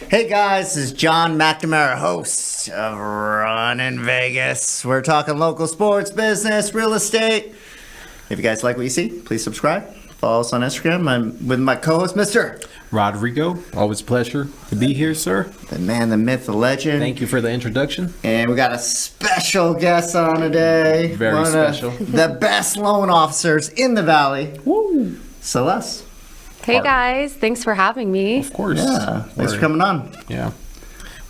Hey guys, this is John McNamara, host of Runnin Vegas. We're talking local sports, business, real estate. If you guys like what you see, please subscribe. Follow us on Instagram. I'm with my co-host, Mr. Rodrigo. Always a pleasure to be here, sir. The man, the myth, the legend. Thank you for the introduction. And we got a special guest on today. Very special. The best loan officers in the Valley. Woo! Celeste. Hey guys, thanks for having me. Of course. Yeah, thanks for coming on. Yeah.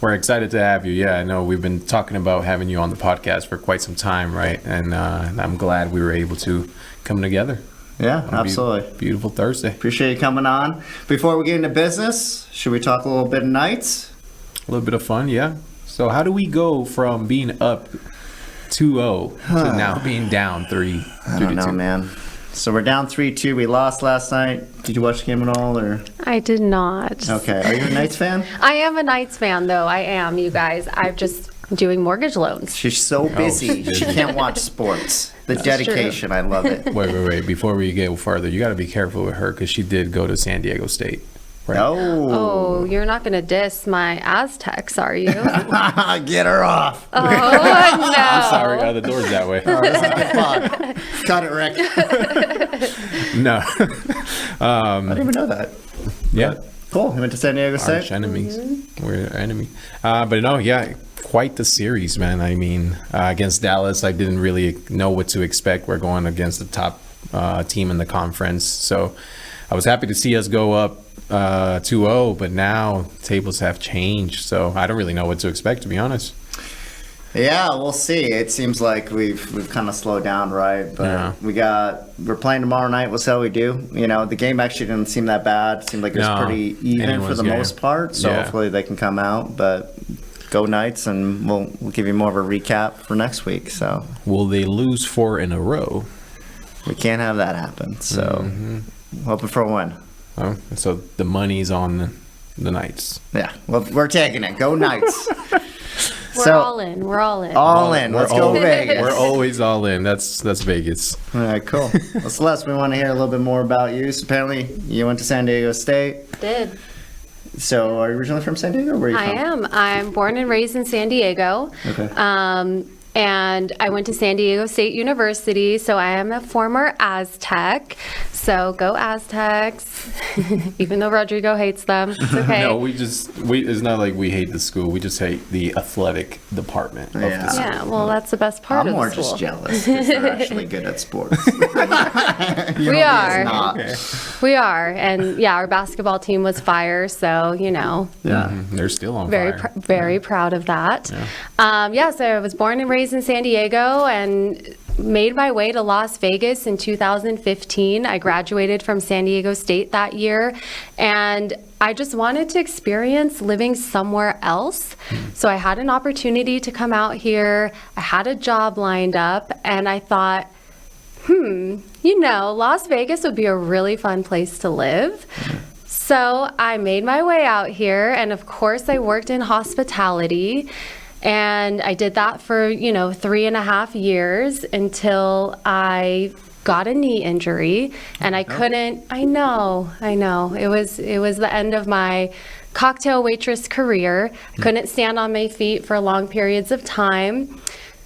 We're excited to have you. Yeah, I know we've been talking about having you on the podcast for quite some time, right? And I'm glad we were able to come together. Yeah, absolutely. Beautiful Thursday. Appreciate you coming on. Before we get into business, should we talk a little bit of nights? A little bit of fun, yeah. So how do we go from being up 2-0 to now being down 3-2? I don't know, man. So we're down 3-2. We lost last night. Did you watch the game at all, or? I did not. Okay. Are you a Knights fan? I am a Knights fan, though. I am, you guys. I'm just doing mortgage loans. She's so busy. She can't watch sports. The dedication. I love it. Wait. Before we go further, you got to be careful with her because she did go to San Diego State. Right? Oh, you're not going to diss my Aztecs, are you? Get her off. Oh, no. I'm sorry, the door's that way. Cut it, Rick. No. I didn't even know that. Yeah. Cool. You went to San Diego State? Arch enemies. We're enemy. But no, yeah, quite the series, man. I mean, against Dallas, I didn't really know what to expect. We're going against the top team in the conference. So I was happy to see us go up 2-0, but now tables have changed. So I don't really know what to expect, to be honest. Yeah, we'll see. It seems like we've kind of slowed down, right? But yeah. We're playing tomorrow night. We'll see how we do. You know, the game actually didn't seem that bad. It seemed like it was pretty even for the most part. So hopefully they can come out. But go Knights, and we'll give you more of a recap for next week. So will they lose 4 in a row? We can't have that happen. So hoping for a win. Oh, so the money's on the Knights. Yeah, well, we're taking it. Go Knights. We're all in. We're all in. All in. Let's go Vegas. We're always all in. That's Vegas. All right, cool. Well, Celeste, we want to hear a little bit more about you. So apparently you went to San Diego State. Did. So are you originally from San Diego, or where are you from? I am. I'm born and raised in San Diego. Okay. And I went to San Diego State University, so I am a former Aztec. So go Aztecs, even though Rodrigo hates them. It's okay. No, it's not like we hate the school. We just hate the athletic department of the school. Yeah, well, that's the best part I'm of more the school. just jealous because they're actually good at sports. We are. Okay. We are. And yeah, our basketball team was fire, so, you know. Yeah. They're still on Very, fire. very proud of that. Yeah. So I was born and raised in San Diego and made my way to Las Vegas in 2015. I graduated from San Diego State that year, and I just wanted to experience living somewhere else. So I had an opportunity to come out here. I had a job lined up, and I thought, you know, Las Vegas would be a really fun place to live. So I made my way out here, and of course I worked in hospitality. And I did that for, 3.5 years until I got a knee injury, and I couldn't. I know. It was the end of my cocktail waitress career. I couldn't stand on my feet for long periods of time.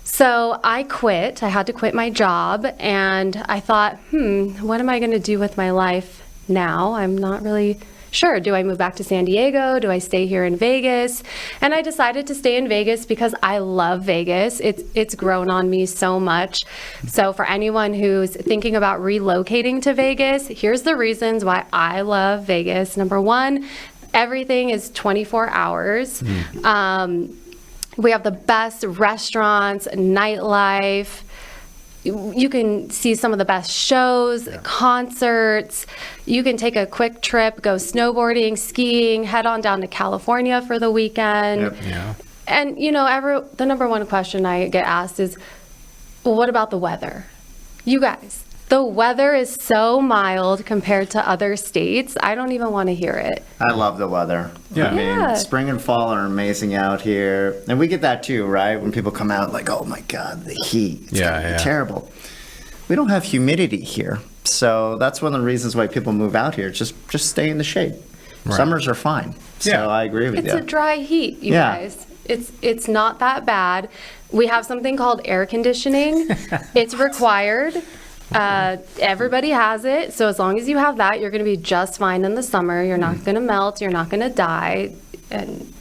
So I quit. I had to quit my job, and I thought, what am I going to do with my life now? I'm not really sure. Do I move back to San Diego? Do I stay here in Vegas? And I decided to stay in Vegas because I love Vegas. It's grown on me so much. So for anyone who's thinking about relocating to Vegas, here's the reasons why I love Vegas. Number one, everything is 24 hours. We have the best restaurants, nightlife. You can see some of the best shows, concerts. You can take a quick trip, go snowboarding, skiing, head on down to California for the weekend. Yep. Yeah. And, the number one question I get asked is, well, what about the weather? You guys, the weather is so mild compared to other states. I don't even want to hear it. I love the weather. Yeah. I mean, spring and fall are amazing out here. And we get that too, right? When people come out like, oh my God, the heat. It's gonna be terrible. We don't have humidity here. So that's one of the reasons why people move out here. Just stay in the shade. Right. Summers are fine. So Yeah. I agree with It's you. a dry heat, you Yeah. guys. It's not that bad. We have something called air conditioning. It's required. Everybody has it. So as long as you have that, you're going to be just fine in the summer. You're not going to melt. You're not going to die. And,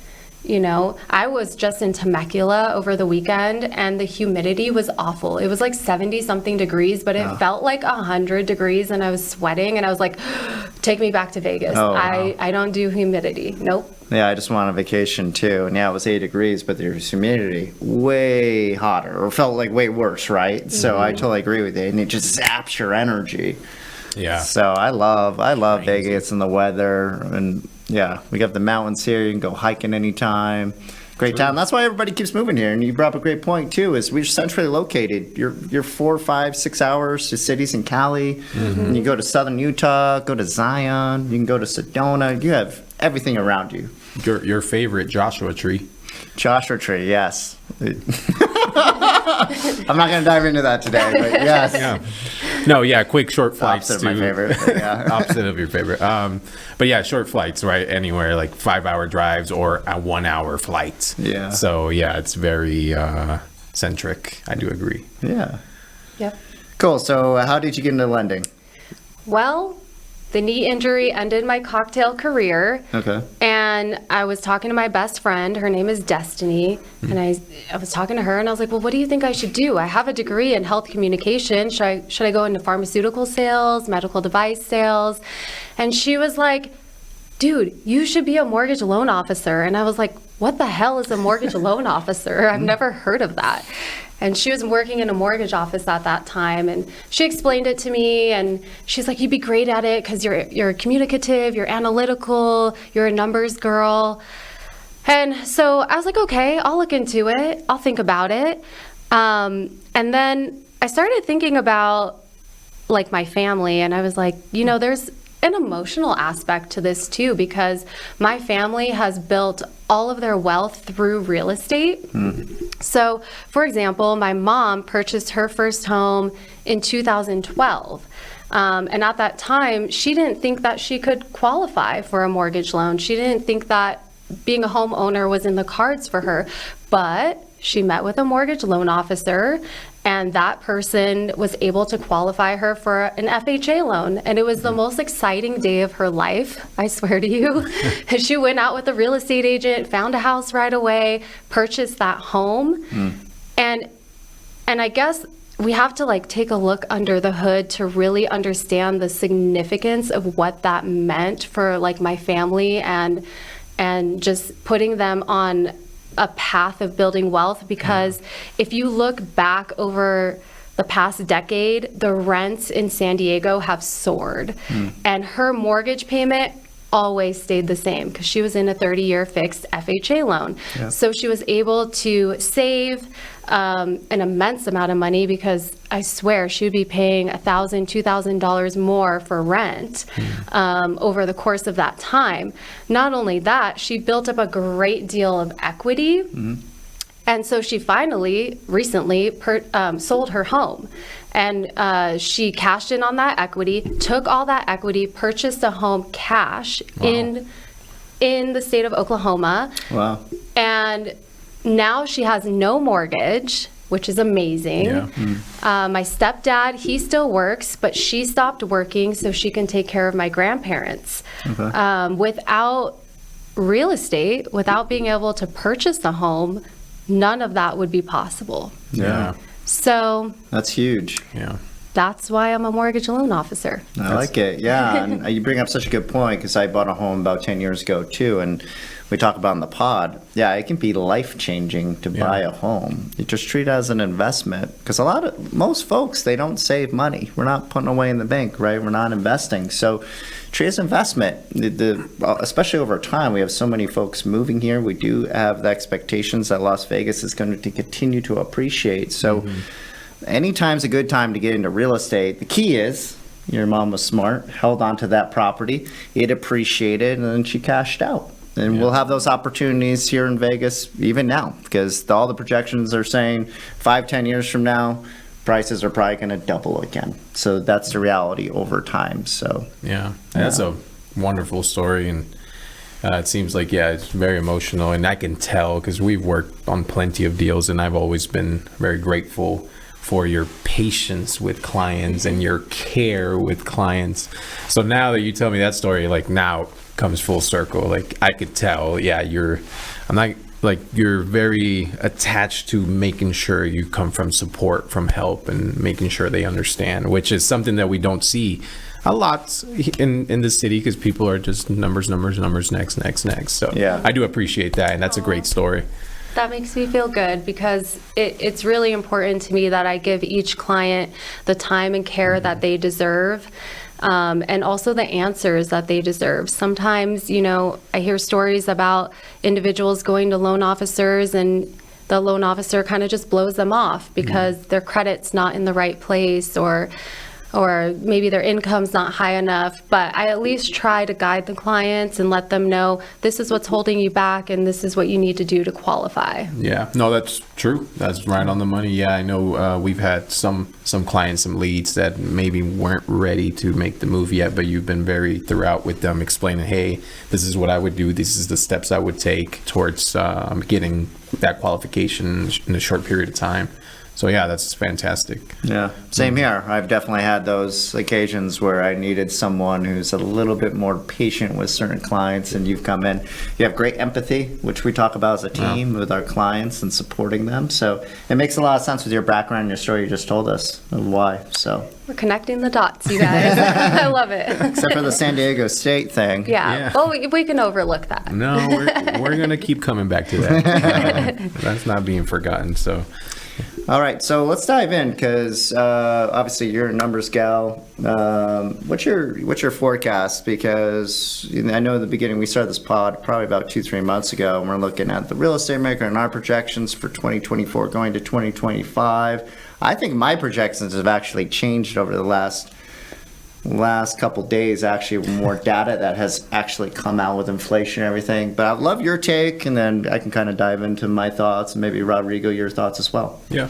you know, I was just in Temecula over the weekend and the humidity was awful. It was like 70 something degrees, but it felt like 100 degrees and I was sweating and I was like, take me back to Vegas. Oh, wow. I don't do humidity. Nope. Yeah, I just went on a vacation too, and yeah, it was 8 degrees, but there's humidity way hotter, or felt like way worse, right? So I totally agree with you, and it just zaps your energy. Yeah. So I love Vegas and the weather, and yeah, we got the mountains here. You can go hiking anytime. Great town. That's why everybody keeps moving here. And you brought up a great point too. Is we're centrally located. You're 4, 5, 6 hours to cities in Cali. And you go to southern Utah, go to Zion. You can go to Sedona. You have everything around you. Your favorite Joshua Tree. Joshua Tree, yes. I'm not going to dive into that today, but yes. Yeah. No, yeah, quick short flights. Opposite of my favorite, but yeah. Opposite of your favorite. But yeah, short flights, right? Anywhere like 5-hour drives or a 1-hour flight. Yeah. So yeah, it's very centric. I do agree. Yeah. Yep. Cool. So how did you get into lending? Well, the knee injury ended my cocktail career. Okay. And I was talking to my best friend. Her name is Destiny. And I was talking to her and I was like, well, what do you think I should do? I have a degree in health communication. Should I go into pharmaceutical sales, medical device sales? And she was like, dude, you should be a mortgage loan officer. And I was like, what the hell is a mortgage loan officer? I've never heard of that. And she was working in a mortgage office at that time, and she explained it to me, and she's like, you'd be great at it because you're communicative, you're analytical, you're a numbers girl. And so I was like, okay, I'll look into it. I'll think about it. And then I started thinking about like my family, and I was like, you know, there's an emotional aspect to this too, because my family has built all of their wealth through real estate. So, for example, my mom purchased her first home in 2012. And at that time, she didn't think that she could qualify for a mortgage loan. She didn't think that being a homeowner was in the cards for her. But she met with a mortgage loan officer, and that person was able to qualify her for an FHA loan. And it was the most exciting day of her life, I swear to you. She went out with a real estate agent, found a house right away, purchased that home. And I guess we have to like take a look under the hood to really understand the significance of what that meant for like my family and just putting them on a path of building wealth, because if you look back over the past decade, the rents in San Diego have soared, and her mortgage payment always stayed the same because she was in a 30-year fixed FHA loan. So she was able to save an immense amount of money, because I swear she would be paying $1,000, $2,000 more for rent over the course of that time. Not only that, she built up a great deal of equity. And so she finally, recently, sold her home. And she cashed in on that equity, took all that equity, purchased a home cash in the state of Oklahoma. Wow. And now she has no mortgage, which is amazing. Yeah. My stepdad, he still works, but she stopped working so she can take care of my grandparents. Without real estate, without being able to purchase a home, none of that would be possible. Yeah. So That's huge. Yeah. that's why I'm a mortgage loan officer. I like it. Yeah. And you bring up such a good point, because I bought a home about 10 years ago too. And we talk about in the pod, yeah, it can be life changing to buy a home. You just treat it as an investment, because most folks, they don't save money. We're not putting away in the bank, right? We're not investing. So treat it as investment. Especially over time, we have so many folks moving here. We do have the expectations that Las Vegas is going to continue to appreciate. So anytime's a good time to get into real estate. The key is, your mom was smart, held on to that property, it appreciated, and then she cashed out. And we'll have those opportunities here in Vegas even now, because all the projections are saying 5-10 years from now, prices are probably going to double again. So that's the reality over time. So Yeah, that's a wonderful story, and It seems like, yeah, it's very emotional, and I can tell because we've worked on plenty of deals, and I've always been very grateful for your patience with clients and your care with clients. So now that you tell me that story, like now it comes full circle. Like I could tell, yeah, you're very attached to making sure you come from support, from help, and making sure they understand, which is something that we don't see a lot in the city because people are just numbers, next. So Yeah. I do appreciate that, and that's a great story. That makes me feel good because it's really important to me that I give each client the time and care that they deserve. And also the answers that they deserve. Sometimes, I hear stories about individuals going to loan officers and the loan officer kind of just blows them off because their credit's not in the right place or maybe their income's not high enough. But I at least try to guide the clients and let them know this is what's holding you back and this is what you need to do to qualify. Yeah, no, that's true. That's right on the money. Yeah, I know we've had some clients, some leads that maybe weren't ready to make the move yet, but you've been very throughout with them explaining, hey, this is what I would do. This is the steps I would take towards getting that qualification in a short period of time. So yeah, that's fantastic. Yeah, same here. I've definitely had those occasions where I needed someone who's a little bit more patient with certain clients, and you've come in. You have great empathy, which we talk about as a team with our clients and supporting them. So it makes a lot of sense with your background and your story you just told us of why. So we're connecting the dots, you guys. I love it. Except for the San Diego State thing. Yeah. Well, we can overlook that. No, we're gonna keep coming back to that. That's not being forgotten. So. All right, so let's dive in because obviously you're a numbers gal. What's your forecast? Because I know in the beginning we started this pod probably about 2-3 months ago, and we're looking at the real estate market and our projections for 2024 going to 2025. I think my projections have actually changed over the last couple days. Actually, more data that has actually come out with inflation and everything. But I'd love your take, and then I can kind of dive into my thoughts, and maybe Rodrigo, your thoughts as well. Yeah.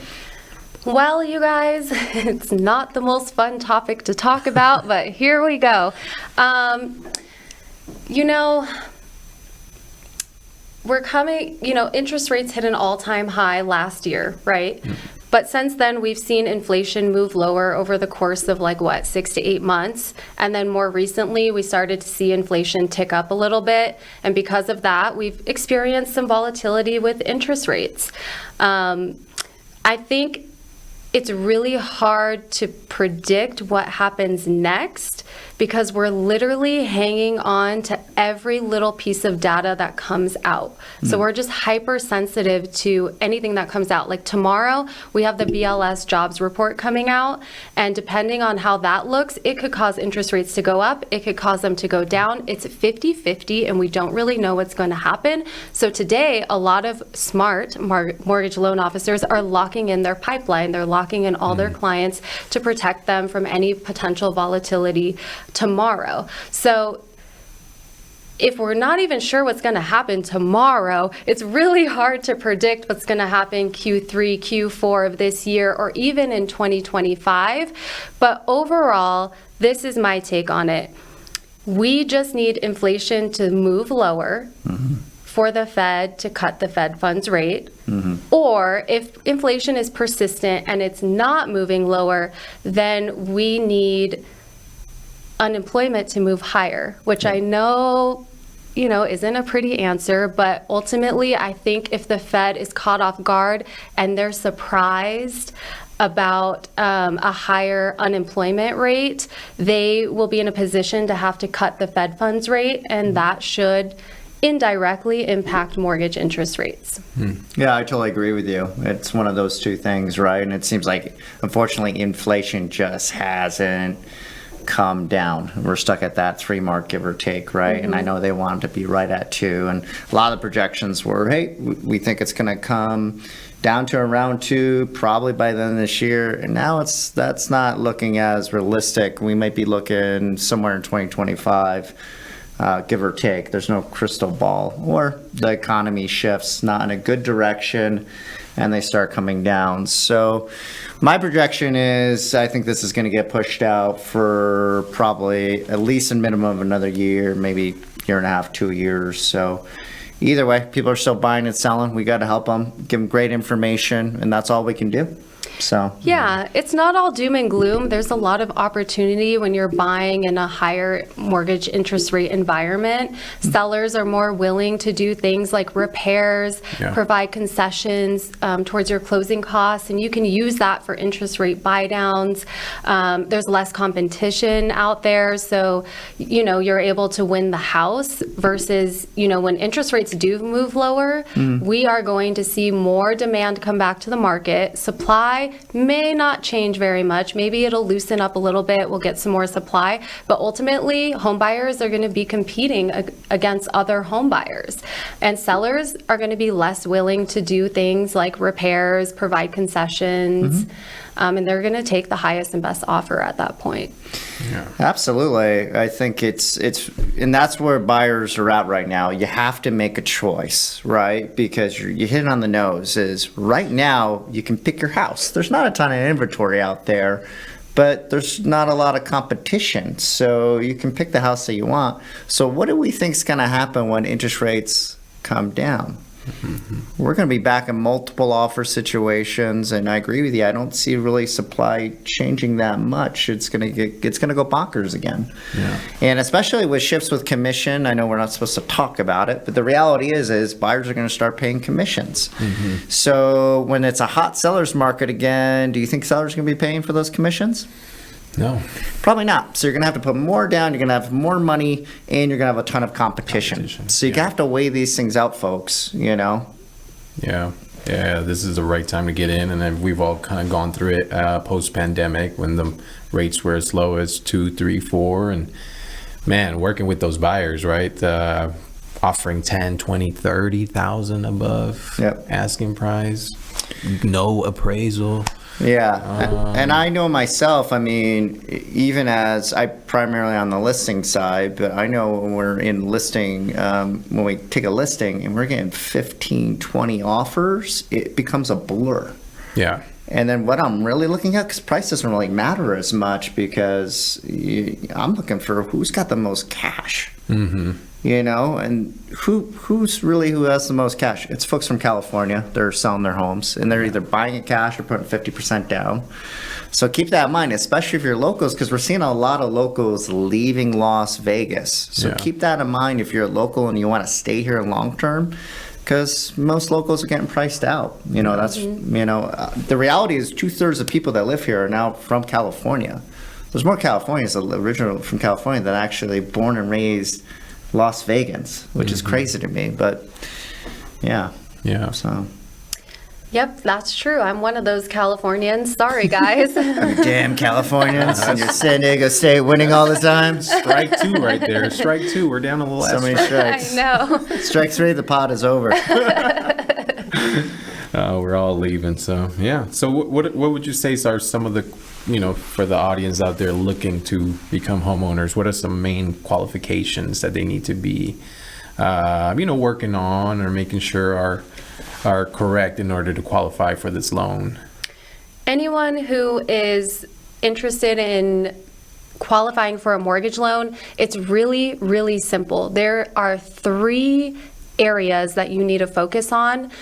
Well, you guys, it's not the most fun topic to talk about, but here we go. We're coming, interest rates hit an all-time high last year, right? But since then, we've seen inflation move lower over the course of 6 to 8 months. And then more recently, we started to see inflation tick up a little bit. And because of that, we've experienced some volatility with interest rates. I think it's really hard to predict what happens next because we're literally hanging on to every little piece of data that comes out. So we're just hypersensitive to anything that comes out. Like tomorrow, we have the BLS jobs report coming out, and depending on how that looks, it could cause interest rates to go up, it could cause them to go down. It's 50-50, and we don't really know what's going to happen. So today, a lot of smart mortgage loan officers are locking in their pipeline. They're locking in all their clients to protect them from any potential volatility tomorrow. So if we're not even sure what's going to happen tomorrow, it's really hard to predict what's going to happen Q3, Q4 of this year, or even in 2025. But overall, this is my take on it. We just need inflation to move lower for the Fed to cut the Fed funds rate. Or if inflation is persistent and it's not moving lower, then we need unemployment to move higher, which I know, isn't a pretty answer, but ultimately I think if the Fed is caught off guard and they're surprised about a higher unemployment rate, they will be in a position to have to cut the Fed funds rate, and that should indirectly impact mortgage interest rates. Yeah, I totally agree with you. It's one of those two things, right? And it seems like, unfortunately, inflation just hasn't come down. We're stuck at that 3 mark, give or take, right? And I know they want to be right at 2. And a lot of the projections were, hey, we think it's going to come down to around 2 probably by the end of this year. And now that's not looking as realistic. We might be looking somewhere in 2025 give or take. There's no crystal ball. Or the economy shifts not in a good direction and they start coming down. So my projection is I think this is going to get pushed out for probably at least a minimum of another year, maybe year and a half, 2 years. So either way, people are still buying and selling. We got to help them, give them great information, and that's all we can do. So Yeah, it's not all doom and gloom. There's a lot of opportunity when you're buying in a higher mortgage interest rate environment. Sellers are more willing to do things like repairs, provide concessions towards your closing costs, and you can use that for interest rate buy downs. There's less competition out there, so you're able to win the house versus when interest rates do move lower, we are going to see more demand come back to the market. Supply may not change very much. Maybe it'll loosen up a little bit. We'll get some more supply. But ultimately, home buyers are going to be competing against other home buyers. And sellers are going to be less willing to do things like repairs, provide concessions. And they're going to take the highest and best offer at that point. Yeah. Absolutely. I think and that's where buyers are at right now. You have to make a choice, right? Because you hit it on the nose is right now you can pick your house. There's not a ton of inventory out there, but there's not a lot of competition. So you can pick the house that you want. So what do we think is going to happen when interest rates come down? We're going to be back in multiple offer situations, and I agree with you. I don't see really supply changing that much. It's going to go bonkers again. Yeah. And especially with shifts with commission, I know we're not supposed to talk about it, but the reality is buyers are going to start paying commissions. So when it's a hot seller's market again, do you think sellers are going to be paying for those commissions? No. Probably not. So you're going to have to put more down, you're going to have more money, and you're going to have a ton of competition. So you have to weigh these things out, folks, Yeah, this is the right time to get in, and then we've all kind of gone through it post-pandemic when the rates were as low as 2, 3, 4, and man, working with those buyers, right? Offering 10, 20, 30,000 above asking price, no appraisal. Yeah, and I know myself, I mean, even as I primarily on the listing side, but I know when we're in listing, when we take a listing and we're getting 15, 20 offers, it becomes a blur. Yeah. And then what I'm really looking at, because price doesn't really matter as much because I'm looking for who's got the most cash. And who has the most cash? It's folks from California. They're selling their homes, and they're either buying it cash or putting 50% down. So keep that in mind, especially if you're locals, because we're seeing a lot of locals leaving Las Vegas. So keep that in mind if you're a local and you want to stay here long term, because most locals are getting priced out. That's the reality is 2/3 of people that live here are now from California. There's more Californians original from California than actually born and raised Las Vegans, which is crazy to me, but yeah. So. Yep, that's true. I'm one of those Californians. Sorry, guys. Damn Californians and your San Diego State winning all the time. Strike 2 right there. Strike 2. We're down to the last. So many strikes. I know. Strike 3, the pot is over. We're all leaving. So yeah. So what would you say are some of the for the audience out there looking to become homeowners? What are some main qualifications that they need to be working on or making sure are correct in order to qualify for this loan? Anyone who is interested in qualifying for a mortgage loan, it's really, really simple. There are 3 areas that you need to focus on,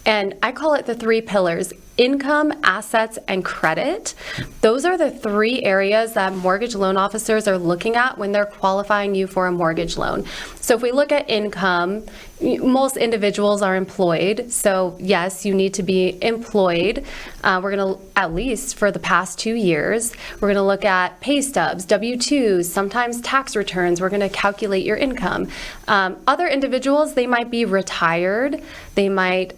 and I call it the 3 pillars: income, assets, and credit. Those are the 3 areas that mortgage loan officers are looking at when they're qualifying you for a mortgage loan. So if we look at income, most individuals are employed. So yes, you need to be employed. We're going to, at least for the past 2 years, we're going to look at pay stubs, W-2s, sometimes tax returns. We're going to calculate your income. Other individuals, they might be retired. They might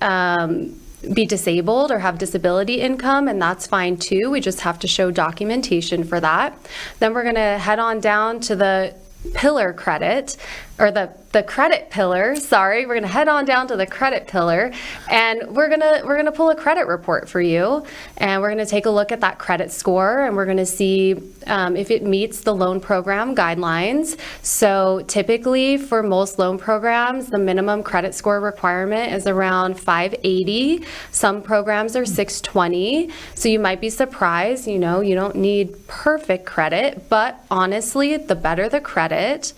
be disabled or have disability income, and that's fine too. We just have to show documentation for that. Then we're going to head on down to the pillar credit. or the credit pillar. Sorry, we're gonna head on down to the credit pillar, and we're gonna pull a credit report for you, and we're gonna take a look at that credit score, and we're gonna see if it meets the loan program guidelines. So typically for most loan programs, the minimum credit score requirement is around 580. Some programs are 620. So you might be surprised, you don't need perfect credit, but honestly, the better the credit,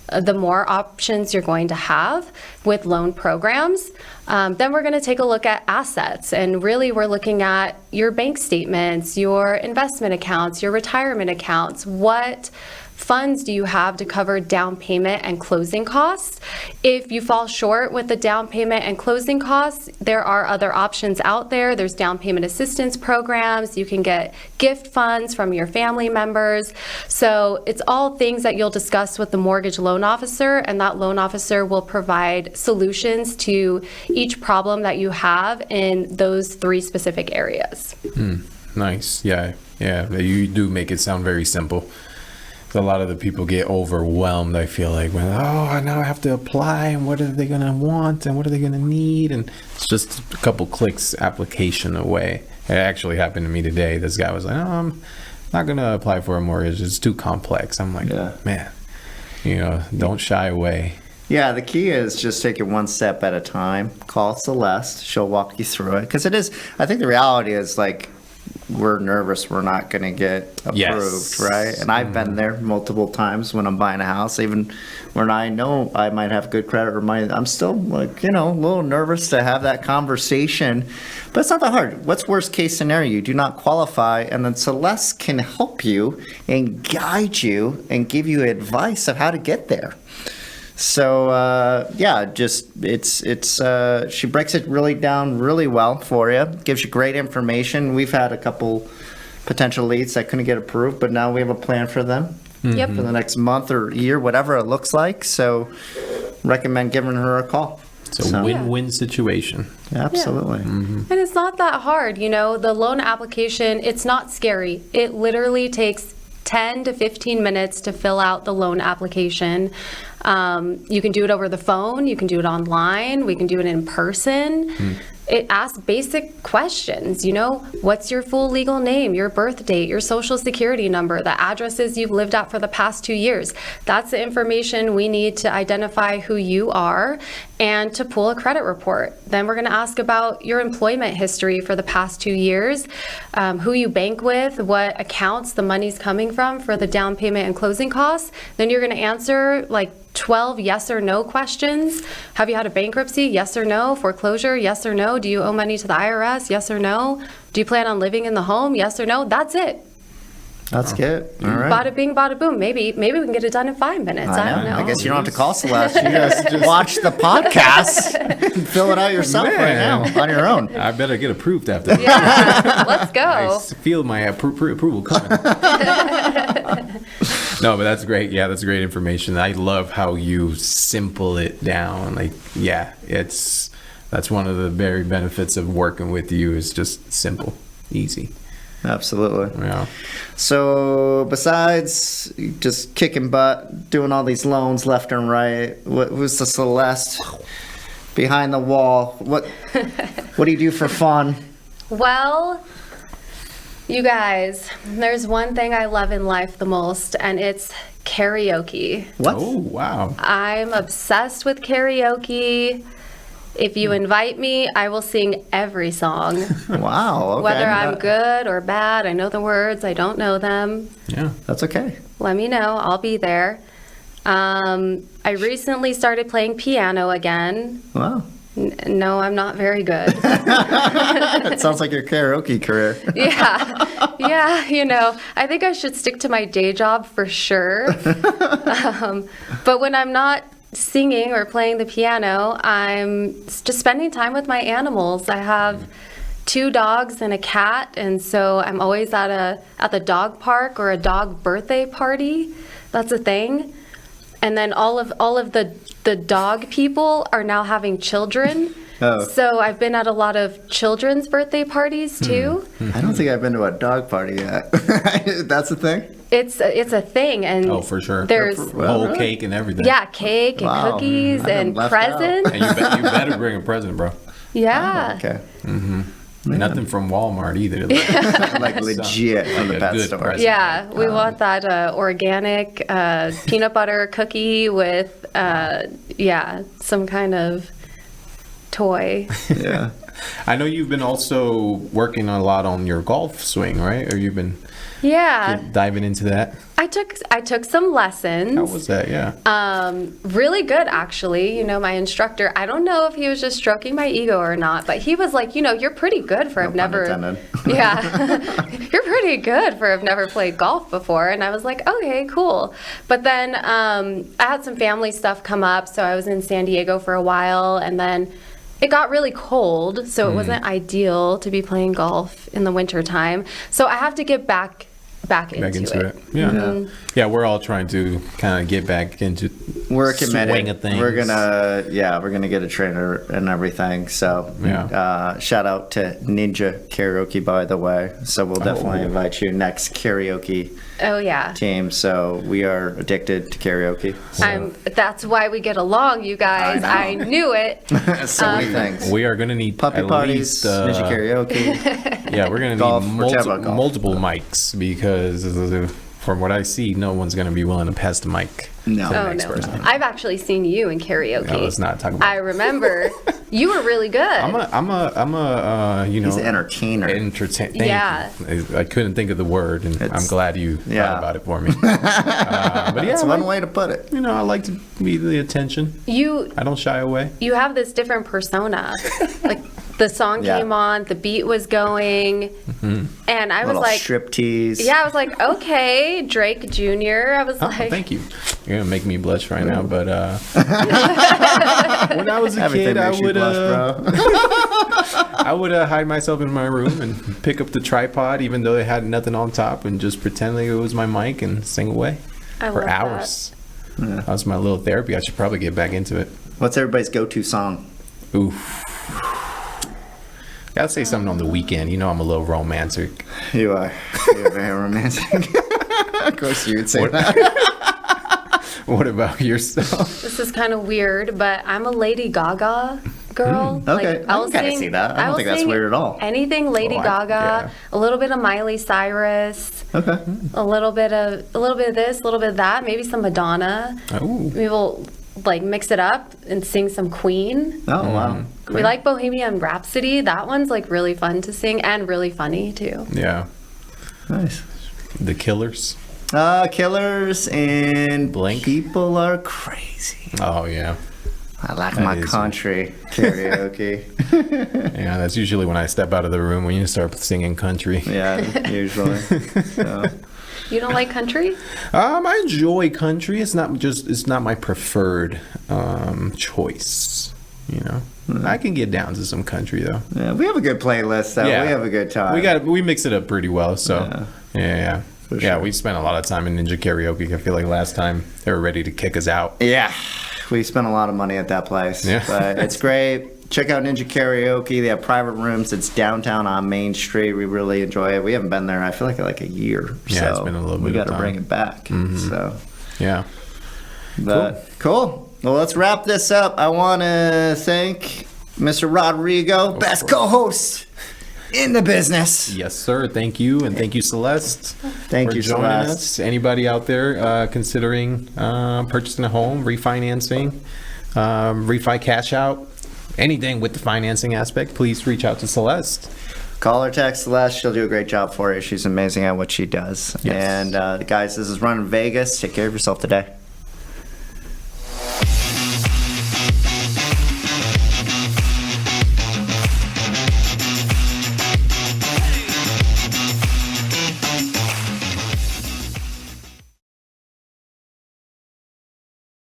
the more options you're going to have with loan programs. Then we're going to take a look at assets, and really we're looking at your bank statements, your investment accounts, your retirement accounts. What funds do you have to cover down payment and closing costs? If you fall short with the down payment and closing costs, there are other options out there. There's down payment assistance programs. You can get gift funds from your family members. So it's all things that you'll discuss with the mortgage loan officer, and that loan officer will provide solutions to each problem that you have in those 3 specific areas. Nice. Yeah. You do make it sound very simple. A lot of the people get overwhelmed, I feel like, when, now I have to apply, and what are they going to want, and what are they going to need? And it's just a couple clicks application away. It actually happened to me today. This guy was like, I'm not going to apply for a mortgage. It's too complex. I'm like, man, don't shy away. Yeah, the key is just take it one step at a time. Call Celeste. She'll walk you through it. Because I think the reality is, like, we're nervous we're not going to get approved, Yes. right? And I've been there multiple times when I'm buying a house, even when I know I might have good credit, I'm still, like, a little nervous to have that conversation. But it's not that hard. What's worst case scenario? You do not qualify, and then Celeste can help you and guide you and give you advice of how to get there. So she breaks it really down really well for you, gives you great information. We've had a couple potential leads that couldn't get approved, but now we have a plan for them for the next month or year, whatever it looks like. So recommend giving her a call. It's a win-win situation. Absolutely. Yeah. And it's not that hard. The loan application, it's not scary. It literally takes 10 to 15 minutes to fill out the loan application. You can do it over the phone. You can do it online. We can do it in person. It asks basic questions. What's your full legal name, your birth date, your social security number, the addresses you've lived at for the past 2 years. That's the information we need to identify who you are and to pull a credit report. Then we're going to ask about your employment history for the past 2 years, who you bank with, what accounts the money's coming from for the down payment and closing costs. Then you're going to answer 12 yes or no questions. Have you had a bankruptcy? Yes or no. Foreclosure? Yes or no. Do you owe money to the IRS? Yes or no. Do you plan on living in the home? Yes or no. That's it. That's good. All right. Bada bing, bada boom. Maybe we can get it done in 5 minutes. I don't know. I guess you don't have to call Celeste. You just watch the podcast and fill it out yourself right now on your own. I better get approved after this. Yeah, let's go. I feel my approval coming. No, but that's great. Yeah, that's great information. I love how you simple it down. That's one of the very benefits of working with you is just simple, easy. Absolutely. Yeah. So besides just kicking butt, doing all these loans left and right, who's the Celeste behind the wall? What do you do for fun? Well, you guys, there's one thing I love in life the most, and it's karaoke. What? Oh, wow. I'm obsessed with karaoke. If you invite me, I will sing every song. Wow. Okay. Whether I'm good or bad, I know the words, I don't know them. Yeah. That's okay. Let me know. I'll be there. I recently started playing piano again. Wow. No, I'm not very good. It sounds like your karaoke career. Yeah, I think I should stick to my day job for sure. But when I'm not singing or playing the piano, I'm just spending time with my animals. I have 2 dogs and a cat, and so I'm always at the dog park or a dog birthday party. That's a thing. And then all of the dog people are now having children. Oh. So I've been at a lot of children's birthday parties too. I don't think I've been to a dog party yet. That's the thing? It's a thing, and Oh, for sure. there's Whole really? cake and everything. yeah, cake and Wow. cookies I've been and left out. presents. And you better bring a present, bro. Yeah. Okay. Nothing from Walmart either. Like legit from the Like a pet good store. present. Yeah, we want that organic peanut butter cookie with some kind of toy. Yeah. I know you've been also working a lot on your golf swing, right? Or you've been Yeah, diving into that? I took some lessons. How was that? Yeah. Really good, actually. You know, my instructor, I don't know if he was just stroking my ego or not, but he was like, you're pretty good for I've No pun never. intended. Yeah. You're pretty good for I've never played golf before. And I was like, okay, cool. But then I had some family stuff come up. So I was in San Diego for a while, and then it got really cold. So it wasn't ideal to be playing golf in the wintertime. So I have to get back into it. Yeah. Yeah, we're all trying to kind of get back into We're committed. swing of things. We're gonna get a trainer and everything. So Yeah. shout out to Ninja Karaoke, by the way. So we'll definitely invite you next karaoke Oh, yeah. team. So we are addicted to karaoke. That's why we get along, you guys. I know. I knew it. So many things. We are going to need Puppy at parties, least, Ninja Karaoke. yeah, we're going to Golf. need We're chatting about golf. multiple mics because from what I see, no one's going to be willing to pass the mic No. to the Oh, next no. person. I've actually seen you in karaoke. No, let's not talk about I remember you were really good. I'm a He's an entertainer. Thank Yeah. you. I couldn't think of the word, and I'm It's- glad you yeah. thought about it for me. But yeah, That's I one like- way to put it. I like to be the attention. you I don't shy away. have this different persona. Like the song Yeah. came on, the beat was going, and I was Little like, strip tease. yeah, I was like, okay, Drake Jr. I was Oh, like, thank you. You're gonna make me blush right now, but when I was a Everything kid, I makes you would blush, bro. I would hide myself in my room and pick up the tripod, even though it had nothing on top, and just pretend like it was my mic and sing away I for love that. hours. That was my little therapy. I should probably get back into it. What's everybody's go-to song? Oof. Gotta say something on the weekend. I'm a little romantic. You are. You're very romantic. Of course you would say What- that. What about yourself? This is kind of weird, but I'm a Lady Gaga girl. Okay, I can kinda see that. I don't will think that's sing weird at all. Anything Lady Oh, Gaga, yeah. a little bit of Miley Cyrus, Okay. a little bit of this, a little bit of that, maybe some Madonna. Oh, Maybe we'll make it up and sing some Queen. Oh, wow. We like Bohemian Rhapsody. That one's really fun to sing and really funny too. yeah. Nice. The Killers. Killers and Blink. People Are Crazy. Oh yeah. I like That my is- country karaoke. Yeah, that's usually when I step out of the room when you start singing country. Yeah, usually. So, You don't like country? I enjoy country. It's not my preferred choice. I can get down to some country though. yeah, we have a good playlist, though. Yeah. We have a good time. We mix it up pretty well. So yeah. For Yeah, sure. we spent a lot of time in Ninja Karaoke. I feel like last time they were ready to kick us out. Yeah, we spent a lot of money at that place. Yeah. But it's great. Check out Ninja Karaoke. They have private rooms. It's downtown on Main Street. We really enjoy it. We haven't been there, I feel like a year. Yeah, so it's been a little we bit of got to bring time. it back. So, Yeah. but cool. Well, let's wrap this up. I want to thank Mr. Rodrigo, best co-host in the business. Yes, sir. Thank you, and thank you, Celeste. Thank for you, joining Celeste. us. Anybody out there considering purchasing a home, refinancing, refi cash out, anything with the financing aspect, please reach out to Celeste. Call or text Celeste. She'll do a great job for you. She's amazing at what she does. Yes. And guys, this is Runnin Vegas. Take care of yourself today.